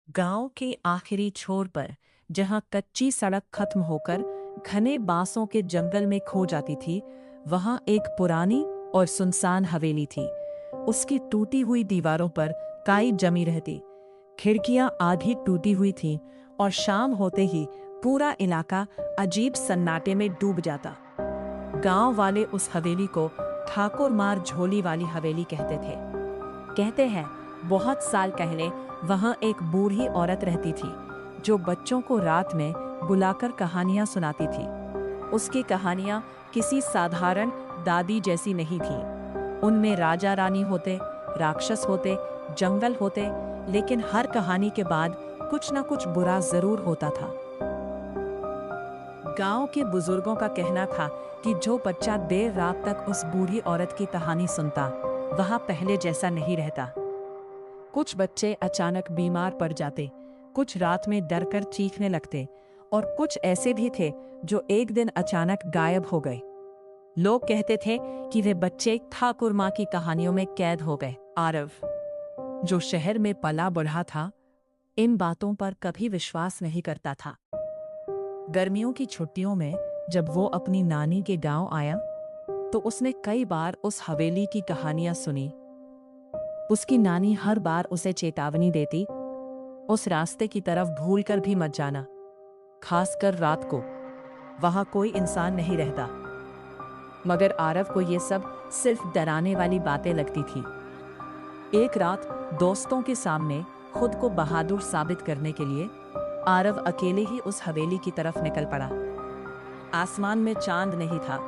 गांव के आखिरी छोर पर, जहां कच्ची सड़क खत्म होकर घने बांसों के जंगल में खो जाती थी, वहां एक पुरानी और सुनसान हवेली थी। उसकी टूटी हुई दीवारों पर काई जमी रहती, खिड़कियां आधी टूटी हुई थीं और शाम होते ही पूरा इलाका अजीब सन्नाटे में डूब जाता। गांव वाले उस हवेली को ठाकुर मार झोली वाली हवेली कहते थे। कहते हैं, बहुत साल पहले वहां एक बूढ़ी औरत रहती थी जो बच्चों को रात में बुलाकर कहानियां सुनाती थी। उसकी कहानियां किसी साधारण दादी जैसी नहीं थीं। उनमें राजा रानी होते, राक्षस होते, जंगल होते, लेकिन हर कहानी के बाद कुछ ना कुछ बुरा जरूर होता था। गांव के बुजुर्गों का कहना था कि जो बच्चा देर रात तक उस बूढ़ी औरत की कहानी सुनता, वह पहले जैसा नहीं रहता। कुछ बच्चे अचानक बीमार पड़ जाते, कुछ रात में डरकर चीखने लगते, और कुछ ऐसे भी थे जो एक दिन अचानक गायब हो गए। लोग कहते थे कि वे बच्चे ठाकुर माँ की कहानियों में कैद हो गए। आरव, जो शहर में पला बढ़ा था, इन बातों पर कभी विश्वास नहीं करता था। गर्मियों की छुट्टियों में जब वो अपनी नानी के गांव आया, तो उसने कई बार उस हवेली की कहानियां सुनी। उसकी नानी हर बार उसे चेतावनी देती, उस रास्ते की तरफ भूलकर भी मत जाना, खासकर रात को, वहां कोई इंसान नहीं रहता। मगर आरव को ये सब सिर्फ डराने वाली बातें लगती थी। एक रात दोस्तों के सामने खुद को बहादुर साबित करने के लिए आरव अकेले ही उस हवेली की तरफ निकल पड़ा। आसमान में चांद नहीं था,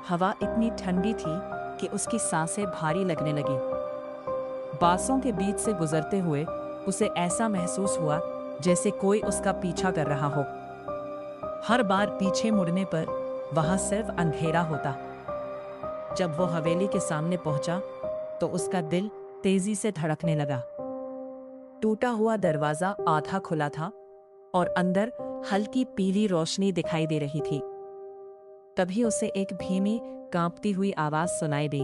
हवा इतनी ठंडी थी कि उसकी सांसें भारी लगने लगी। बांसों के बीच से गुजरते हुए उसे ऐसा महसूस हुआ जैसे कोई उसका पीछा कर रहा हो। हर बार पीछे मुड़ने पर वहां सिर्फ अंधेरा होता। जब वो हवेली के सामने पहुंचा, तो उसका दिल तेजी से धड़कने लगा। टूटा हुआ दरवाजा आधा खुला था और अंदर हल्की पीली रोशनी दिखाई दे रही थी। तभी उसे एक धीमी कांपती हुई आवाज सुनाई दी।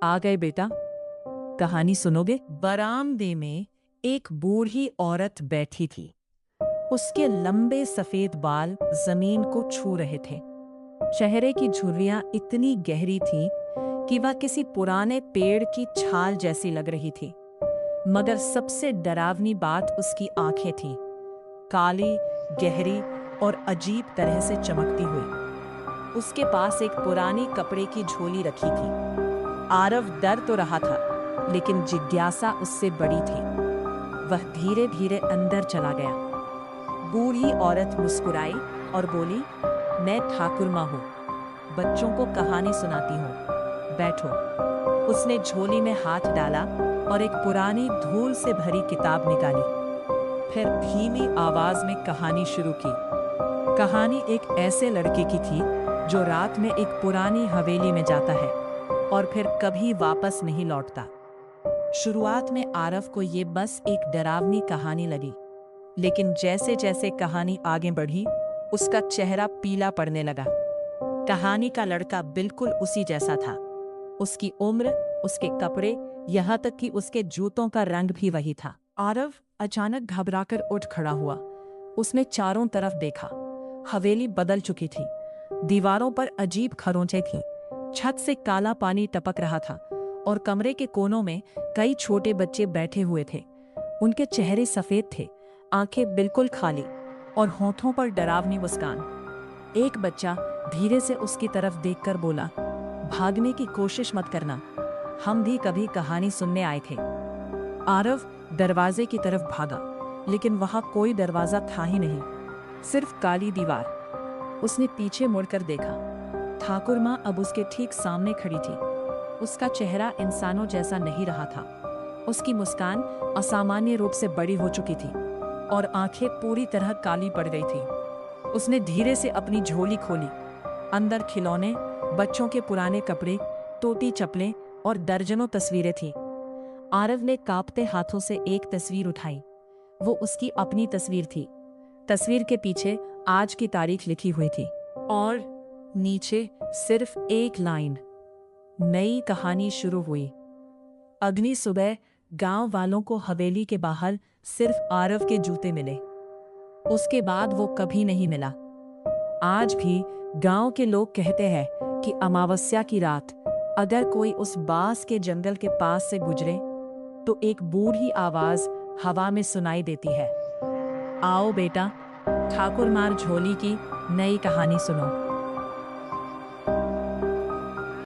आ गए बेटा, कहानी सुनोगे? बरामदे में एक बूढ़ी औरत बैठी थी। उसके लंबे सफेद बाल जमीन को छू रहे थे। चेहरे की झुर्रियां इतनी गहरी थीं कि वह किसी पुराने पेड़ की छाल जैसी लग रही थी। मगर सबसे डरावनी बात उसकी आंखें थीं, काली, गहरी और अजीब तरह से चमकती हुई। उसके पास एक पुरानी कपड़े की झोली रखी थी। आरव डर तो रहा था, लेकिन जिज्ञासा उससे बड़ी थी। वह धीरे धीरे अंदर चला गया। बूढ़ी औरत मुस्कुराई और बोली, मैं ठाकुर माँ हूँ, बच्चों को कहानी सुनाती हूँ, बैठो। उसने झोली में हाथ डाला और एक पुरानी धूल से भरी किताब निकाली। फिर धीमी आवाज में कहानी शुरू की। कहानी एक ऐसे लड़के की थी जो रात में एक पुरानी हवेली में जाता है और फिर कभी वापस नहीं लौटता। शुरुआत में आरव को ये बस एक डरावनी कहानी लगी, लेकिन जैसे जैसे कहानी आगे बढ़ी, उसका चेहरा पीला पड़ने लगा। कहानी का लड़का बिल्कुल उसी जैसा था। उसकी उम्र, उसके कपड़े, यहाँ तक कि उसके जूतों का रंग भी वही था। आरव अचानक घबराकर उठ खड़ा हुआ। उसने चारों तरफ देखा। हवेली बदल चुकी थी। दीवारों पर अजीब खरोंचें थीं, छत से काला पानी टपक रहा था और कमरे के कोनों में कई छोटे बच्चे बैठे हुए थे। उनके चेहरे सफेद थे, आंखें बिल्कुल खाली और होठों पर डरावनी मुस्कान। एक बच्चा धीरे से उसकी तरफ देखकर बोला, भागने की कोशिश मत करना, हम भी कभी कहानी सुनने आए थे। आरव दरवाजे की तरफ भागा, लेकिन वहां कोई दरवाजा था ही नहीं, सिर्फ काली दीवार। उसने पीछे मुड़कर देखा। ठाकुर माँ अब उसके ठीक सामने खड़ी थी। उसका चेहरा इंसानों जैसा नहीं रहा था। उसकी मुस्कान असामान्य रूप से बड़ी हो चुकी थी और आंखें पूरी तरह काली पड़ गई थी। उसने धीरे से अपनी झोली खोली। अंदर खिलौने, बच्चों के पुराने कपड़े, टूटी चप्पलें और दर्जनों तस्वीरें थीं। आरव ने कांपते हाथों से एक तस्वीर उठाई। वो उसकी अपनी तस्वीर थी। तस्वीर के पीछे आज की तारीख लिखी हुई थी और नीचे सिर्फ एक लाइन, नई कहानी शुरू हुई। अगली सुबह गांव वालों को हवेली के बाहर सिर्फ आरव के जूते मिले। उसके बाद वो कभी नहीं मिला। आज भी गांव के लोग कहते हैं कि अमावस्या की रात अगर कोई उस बांस के जंगल के पास से गुजरे तो एक बूढ़ी आवाज हवा में सुनाई देती है, आओ बेटा, ठाकुर मार झोली की नई कहानी सुनो।